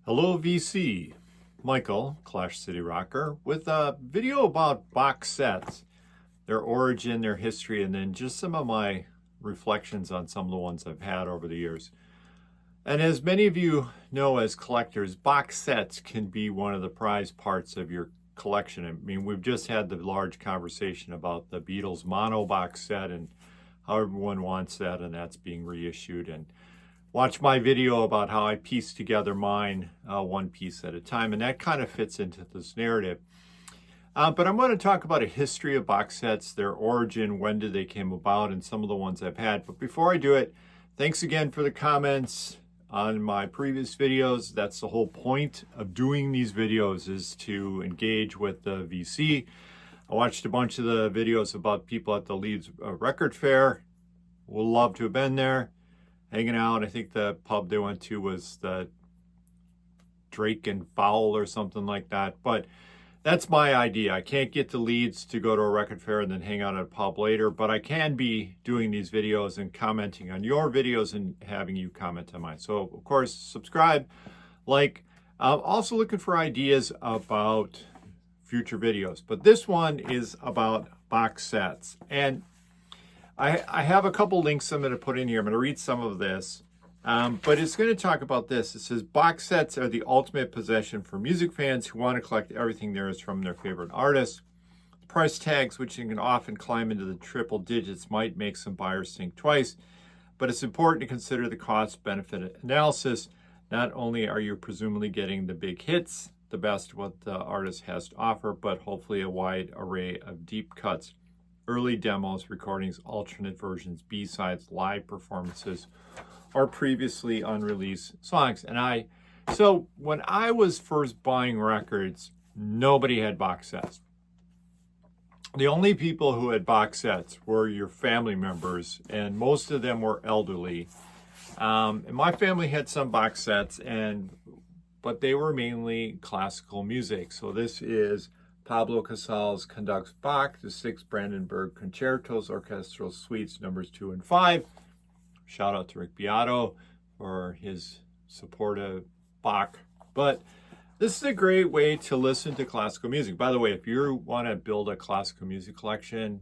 Hello VC, Michael, Clash City Rocker, with a video about box sets, their origin, their history, and then just some of my reflections on some of the ones I've had over the years. And as many of you know as collectors, box sets can be one of the prized parts of your collection. I mean, we've just had the large conversation about the Beatles mono box set and how everyone wants that, and that's being reissued. And watch my video about how I piece together mine one piece at a time, and that kind of fits into this narrative. But I'm going to talk about a history of box sets, their origin, when did they came about, and some of the ones I've had. But before I do it, thanks again for the comments on my previous videos. That's the whole point of doing these videos, is to engage with the VC. I watched a bunch of the videos about people at the Leeds Record Fair. Would love to have been there, hanging out. I think the pub they went to was the Drake and Fowl or something like that. But that's my idea. I can't get to Leeds to go to a record fair and then hang out at a pub later, but I can be doing these videos and commenting on your videos and having you comment on mine. So, of course, subscribe, like. I'm also looking for ideas about future videos. But this one is about box sets. And I have a couple links I'm going to put in here. I'm going to read some of this, but it's going to talk about this. It says, box sets are the ultimate possession for music fans who want to collect everything there is from their favorite artists. The price tags, which can often climb into the triple digits, might make some buyers think twice, but it's important to consider the cost-benefit analysis. Not only are you presumably getting the big hits, the best what the artist has to offer, but hopefully a wide array of deep cuts, early demos, recordings, alternate versions, B-sides, live performances, or previously unreleased songs. So when I was first buying records, nobody had box sets. The only people who had box sets were your family members, and most of them were elderly. And my family had some box sets, but they were mainly classical music. So this is Pablo Casal's conducts Bach, the 6 Brandenburg Concertos, Orchestral Suites numbers 2 and 5. Shout out to Rick Beato for his support of Bach. But this is a great way to listen to classical music. By the way, if you want to build a classical music collection,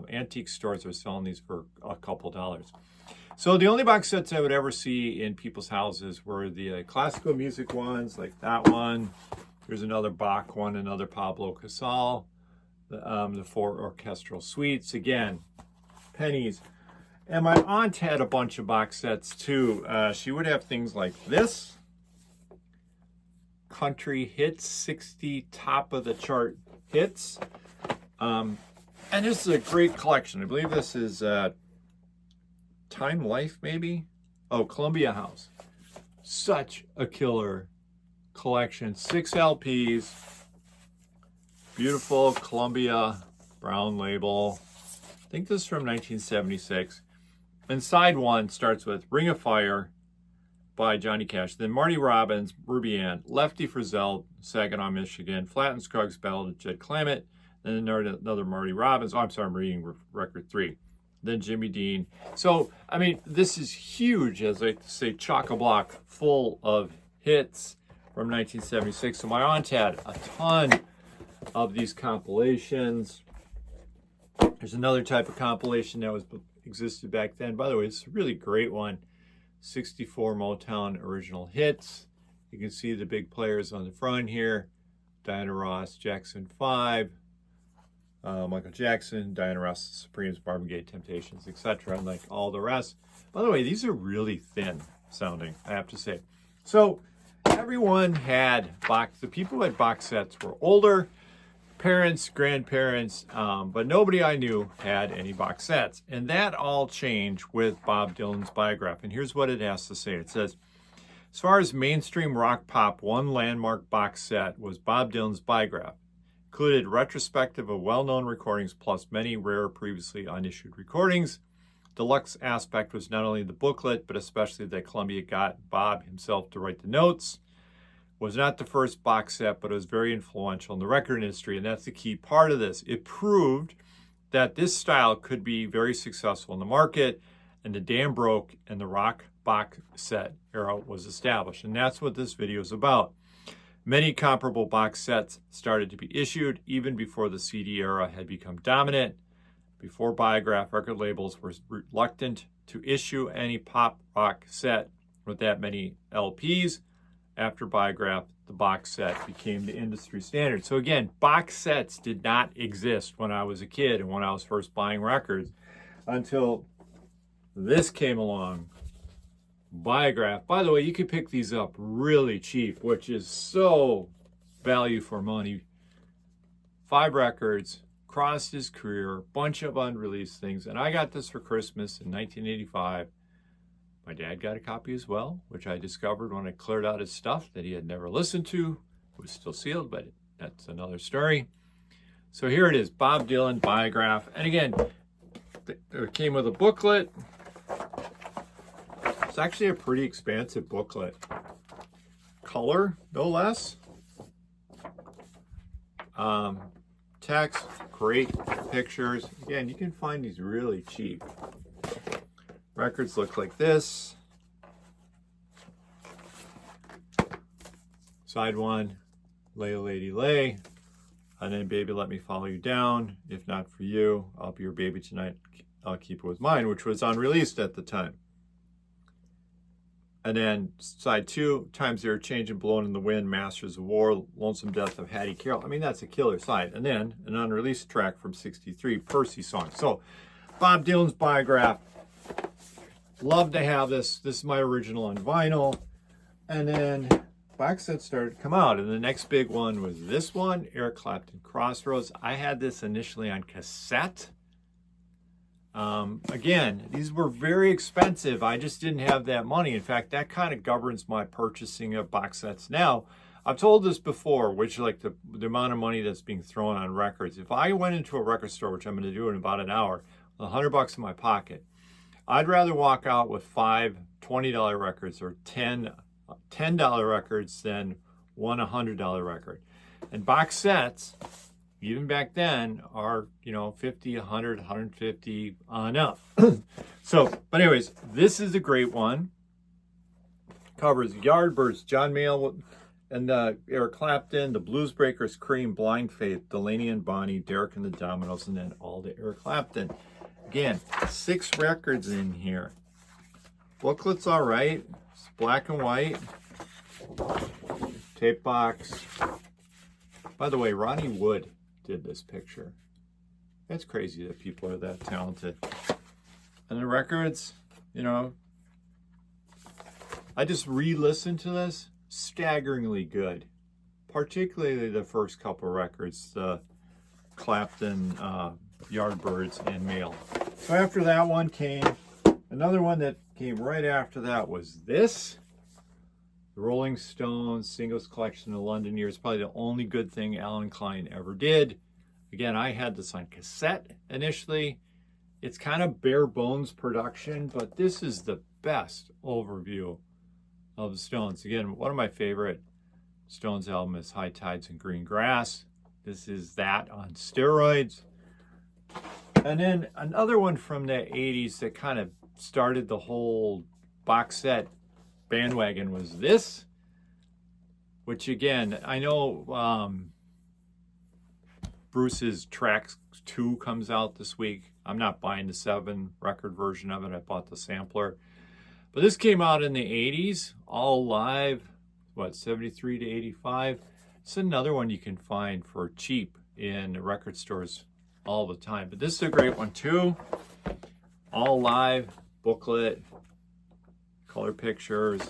antique stores are selling these for a couple dollars. So the only box sets I would ever see in people's houses were the classical music ones, like that one. There's another Bach one, another Pablo Casal, the 4 orchestral suites. Again, pennies. And my aunt had a bunch of box sets too. She would have things like this. Country hits, 60 top of the chart hits. And this is a great collection. I believe this is Time Life, maybe? Oh, Columbia House. Such a killer collection. 6 LPs. Beautiful Columbia brown label. I think this is from 1976. And side one starts with Ring of Fire by Johnny Cash. Then Marty Robbins, Ruby Ann, Lefty Frizzell, Saginaw, Michigan, Flatt and Scruggs Ballad of Jed Clammett. Then another Marty Robbins. Oh, I'm sorry, I'm reading record 3. Then Jimmy Dean. So, I mean, this is huge, as I say, chock-a-block full of hits from 1976. So my aunt had a ton of these compilations. There's another type of compilation that existed back then. By the way, it's a really great one. 64 Motown original hits. You can see the big players on the front here. Diana Ross, Jackson 5. Michael Jackson, Diana Ross, Supremes, Marvin Gaye, Temptations, etc., and like all the rest. By the way, these are really thin sounding, I have to say. So everyone had the people who had box sets were older, parents, grandparents, but nobody I knew had any box sets. And that all changed with Bob Dylan's Biograph. And here's what it has to say. It says, as far as mainstream rock pop, one landmark box set was Bob Dylan's Biograph. Included retrospective of well-known recordings plus many rare previously unissued recordings. Deluxe aspect was not only the booklet, but especially that Columbia got Bob himself to write the notes. Was not the first box set, but it was very influential in the record industry, and that's the key part of this. It proved that this style could be very successful in the market, and the dam broke, and the rock box set era was established. And that's what this video is about. Many comparable box sets started to be issued even before the CD era had become dominant. Before Biograph, record labels were reluctant to issue any pop rock set with that many LPs. After Biograph, the box set became the industry standard. So again, box sets did not exist when I was a kid and when I was first buying records until this came along. Biograph. By the way, you can pick these up really cheap, which is so value for money. 5 records, crossed his career, bunch of unreleased things. And I got this for Christmas in 1985. My dad got a copy as well, which I discovered when I cleared out his stuff that he had never listened to. It was still sealed, but that's another story. So here it is, Bob Dylan, Biograph. And again, it came with a booklet. It's actually a pretty expansive booklet. Color, no less. Text, great pictures. Again, you can find these really cheap. Records look like this. Side 1, Lay a Lady Lay. And then Baby Let Me Follow You Down. If not for you, I'll be your baby tonight. I'll keep it with mine, which was unreleased at the time. And then side 2, Times They Are Changing, Blowing in the Wind, Masters of War, Lonesome Death of Hattie Carroll. I mean, that's a killer side. And then an unreleased track from '63, Percy Song. So Bob Dylan's Biograph. Love to have this. This is my original on vinyl. And then box sets started to come out. And the next big one was this one, Eric Clapton Crossroads. I had this initially on cassette. Again, these were very expensive. I just didn't have that money. In fact, that kind of governs my purchasing of box sets now. I've told this before, which like the amount of money that's being thrown on records. If I went into a record store, which I'm going to do in about an hour, with $100 in my pocket, I'd rather walk out with 5 $20 records or 10 $10 records than one $100 record. And box sets, even back then, are, you know, 50, 100, 150 on up. So, but anyways, this is a great one. Covers Yardbirds, John Mayall and Eric Clapton, the Blues Breakers, Cream, Blind Faith, Delaney and Bonnie, Derek and the Dominoes, and then all the Eric Clapton. Again, 6 records in here. Booklet's all right. It's black and white. Tape box. By the way, Ronnie Wood did this picture. It's crazy that people are that talented. And the records, you know, I just re-listened to this. Staggeringly good. Particularly the first couple records, the Clapton, Yardbirds, and Mayall. So after that one came, another one that came right after that was this. The Rolling Stones Singles Collection of London Years. Probably the only good thing Alan Klein ever did. Again, I had this on cassette initially. It's kind of bare bones production, but this is the best overview of the Stones. Again, one of my favorite Stones album is High Tides and Green Grass. This is that on steroids. And then another one from the 80s that kind of started the whole box set bandwagon was this, which again, I know Bruce's Tracks 2 comes out this week. I'm not buying the 7 record version of it. I bought the sampler. But this came out in the 80s, all live, what, 73 to 85. It's another one you can find for cheap in the record stores all the time. But this is a great one too. All live, booklet, color pictures,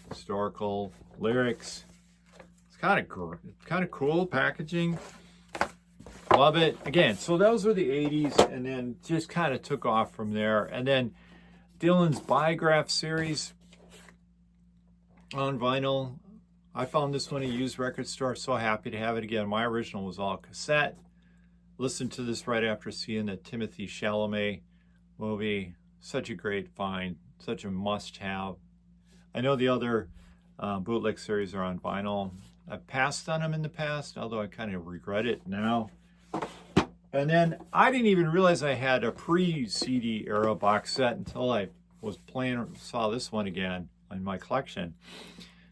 historical lyrics. It's kind of cool packaging. Love it. Again, so those were the 80s, and then just kind of took off from there. And then Dylan's Biograph series on vinyl. I found this one at a used record store. So happy to have it again. My original was all cassette. Listened to this right after seeing the Timothy Chalamet movie. Such a great find. Such a must-have. I know the other bootleg series are on vinyl. I've passed on them in the past, although I kind of regret it now. And then I didn't even realize I had a pre-CD era box set until I saw this one again in my collection.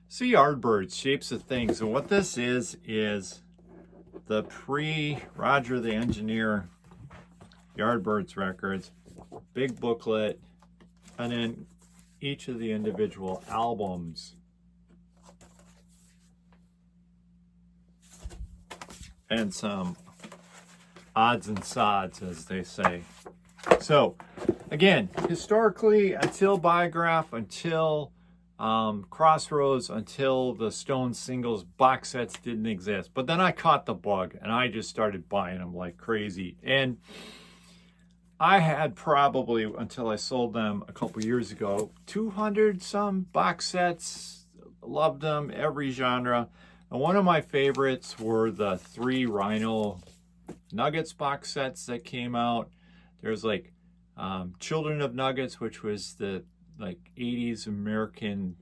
See Yardbirds, Shapes of Things. And what this is the pre-Roger the Engineer Yardbirds records, big booklet, and then each of the individual albums. And some odds and sods, as they say. So, again, historically, until Biograph, until Crossroads, until the Stone singles, box sets didn't exist. But then I caught the bug, and I just started buying them like crazy. And I had probably, until I sold them a couple years ago, 200 some box sets. Loved them, every genre. And one of my favorites were the 3 Rhino Nuggets box sets that came out. There's like Children of Nuggets, which was the like 80s American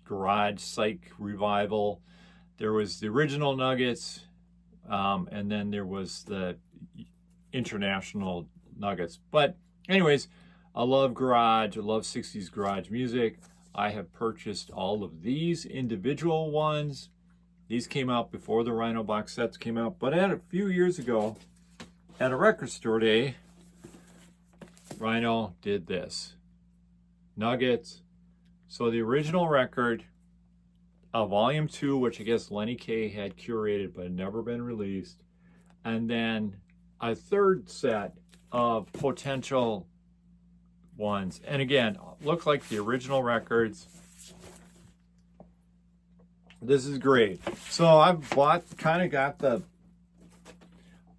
garage psych revival. There was the original Nuggets, and then there was the international Nuggets. But anyways, I love garage. I love 60s garage music. I have purchased all of these individual ones. These came out before the Rhino box sets came out, but a few years ago, at a record store day, Rhino did this. Nuggets. So the original record of Volume 2, which I guess Lenny Kaye had curated but had never been released, and then a third set of potential ones. And again, look like the original records. This is great. So I've kind of got the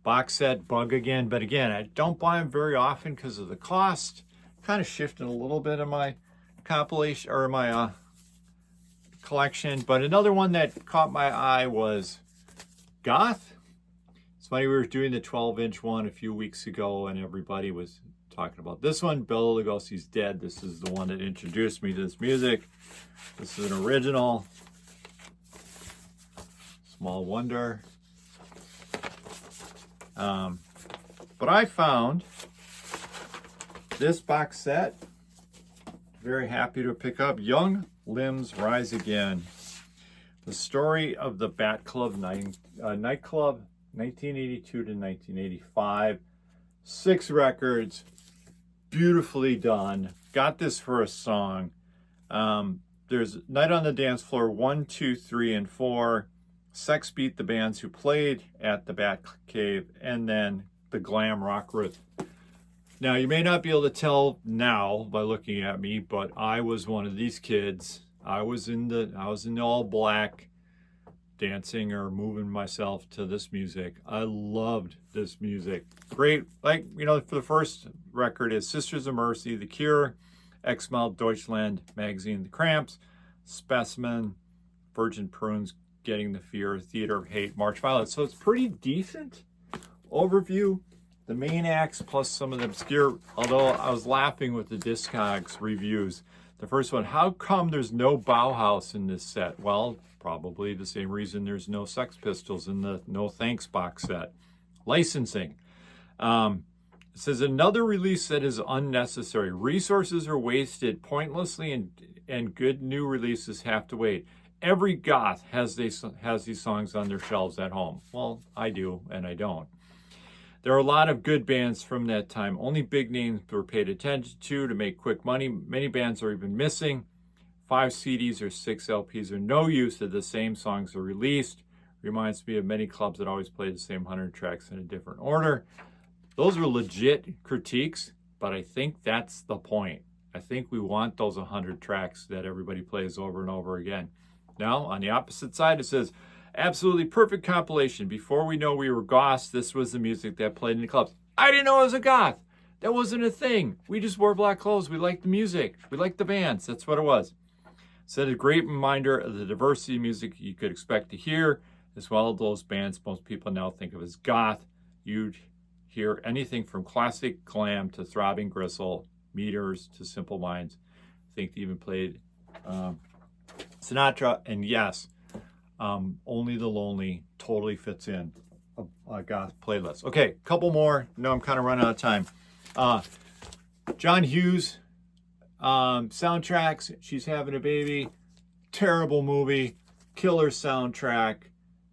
box set bug again, but again, I don't buy them very often because of the cost. Kind of shifting a little bit of my compilation or my collection. But another one that caught my eye was Goth. It's funny, we were doing the 12-inch one a few weeks ago, and everybody was talking about this one. Bela Lugosi's Dead. This is the one that introduced me to this music. This is an original. Small wonder. But I found this box set. Very happy to pick up Young Limbs Rise Again. The story of the Bat Club nightclub, 1982 to 1985. 6 records, beautifully done. Got this for a song. There's Night on the Dance Floor 1, 2, 3, and 4. Sex Beat, the bands who played at the Bat Cave, and then the glam rock route. Now, you may not be able to tell now by looking at me, but I was one of these kids. I was in the all black, dancing or moving myself to this music. I loved this music. Great, like, for the first record is Sisters of Mercy, The Cure, X-Mal, Deutschland Magazine, The Cramps, Specimen, Virgin Prunes, Getting the Fear, Theater of Hate, March Violet. So it's pretty decent overview. The main acts plus some of the obscure, although I was laughing with the Discogs reviews. The first one, how come there's no Bauhaus in this set? Well, probably the same reason there's no Sex Pistols in the No Thanks box set. Licensing. It says another release that is unnecessary. Resources are wasted pointlessly and good new releases have to wait. Every goth has these songs on their shelves at home. Well, I do, and I don't. There are a lot of good bands from that time. Only big names were paid attention to make quick money. Many bands are even missing. 5 CDs or 6 LPs are no use if the same songs are released. Reminds me of many clubs that always play the same 100 tracks in a different order. Those are legit critiques, but I think that's the point. I think we want those 100 tracks that everybody plays over and over again. Now, on the opposite side, it says, absolutely perfect compilation. Before we know we were goths, this was the music that played in the clubs. I didn't know I was a goth. That wasn't a thing. We just wore black clothes. We liked the music. We liked the bands. That's what it was. Said a great reminder of the diversity of music you could expect to hear, as well as those bands most people now think of as goth. You'd hear anything from classic glam to throbbing gristle, Meters to Simple Minds. I think they even played Sinatra, and yes, Only the Lonely totally fits in a goth playlist. Okay, couple more. No, I'm kind of running out of time. John Hughes, Soundtracks, She's Having a Baby, terrible movie, killer soundtrack.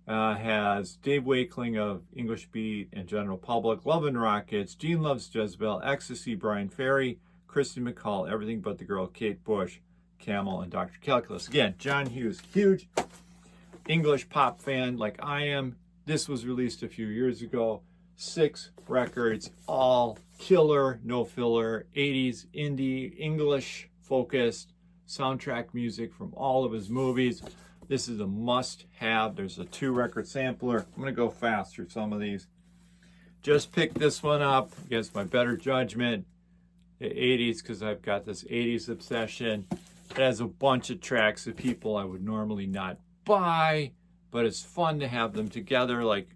Has Dave Wakeling of English Beat and General Public, Love and Rockets, Gene Loves Jezebel, Ecstasy, Brian Ferry, Kristen McCall, Everything But the Girl, Kate Bush, Camel, and Dr. Calculus. Again, John Hughes, huge English pop fan like I am. This was released a few years ago. 6 records, all killer, no filler, 80s indie, English focused soundtrack music from all of his movies. This is a must-have. There's a 2-record sampler. I'm going to go fast through some of these. Just picked this one up against my better judgment. The 80s, because I've got this 80s obsession. It has a bunch of tracks of people I would normally not buy, but it's fun to have them together, like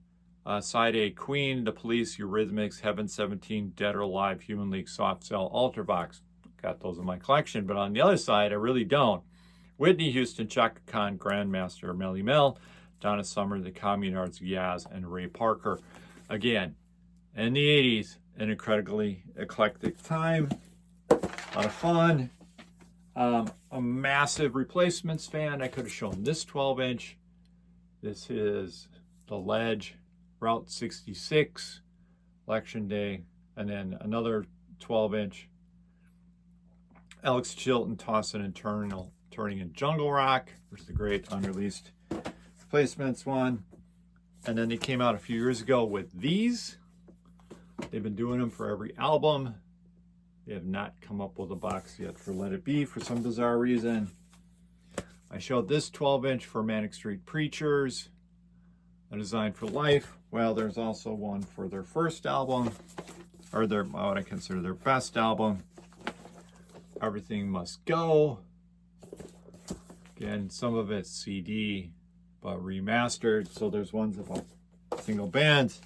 Side A, Queen, The Police, Eurythmics, Heaven 17, Dead or Alive, Human League, Soft Cell, Ultravox. Got those in my collection, but on the other side, I really don't. Whitney Houston, Chaka Khan, Grandmaster, Melly Mel, Donna Summer, The Communards, Yaz, and Ray Parker. Again, in the 80s, an incredibly eclectic time, a lot of fun. A massive Replacements fan. I could have shown this 12-inch. This is The Ledge, Route 66, Election Day, and then another 12-inch. Alex Chilton, Tossin' and Turning in Jungle Rock, which is a great unreleased Replacements one. And then they came out a few years ago with these. They've been doing them for every album. They have not come up with a box yet for Let It Be for some bizarre reason. I showed this 12-inch for Manic Street Preachers, A Design for Life. Well, there's also one for their first album, or their what I consider their best album, Everything Must Go. Again, some of it's CD, but remastered. So there's ones about single bands.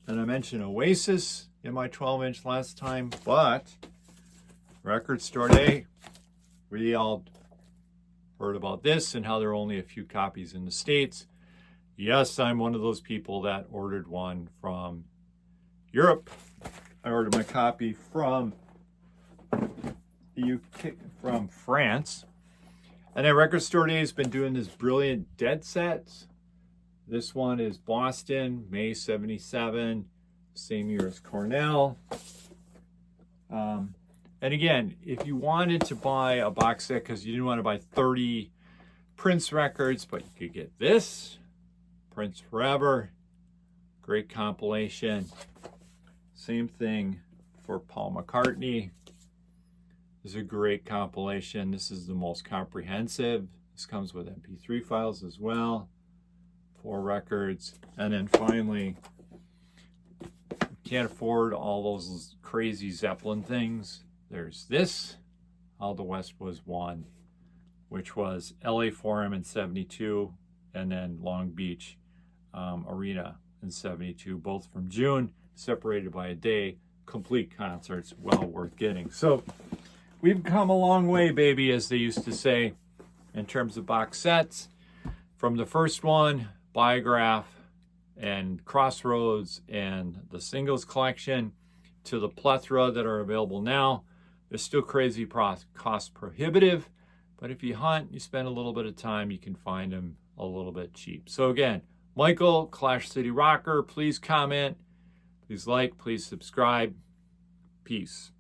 And I mentioned Oasis in my 12-inch last time, but Record Store Day, we all heard about this and how there are only a few copies in the States. Yes, I'm one of those people that ordered one from Europe. I ordered my copy from the UK, from France. And then Record Store Day has been doing this brilliant dead sets. This one is Boston, May 77, same year as Cornell. And again, if you wanted to buy a box set because you didn't want to buy 30 Prince records, but you could get this, Prince Forever, great compilation. Same thing for Paul McCartney. This is a great compilation. This is the most comprehensive. This comes with MP3 files as well. 4 records. And then finally, can't afford all those crazy Zeppelin things. There's this, How the West Was Won, which was LA Forum in 72, and then Long Beach Arena in 72, both from June, separated by a day, complete concerts, well worth getting. So we've come a long way, baby, as they used to say, in terms of box sets. From the first one, Biograph and Crossroads and the singles collection, to the plethora that are available now. They're still crazy cost prohibitive, but if you hunt, you spend a little bit of time, you can find them a little bit cheap. So again, Michael, Clash City Rocker, please comment, please like, please subscribe. Peace.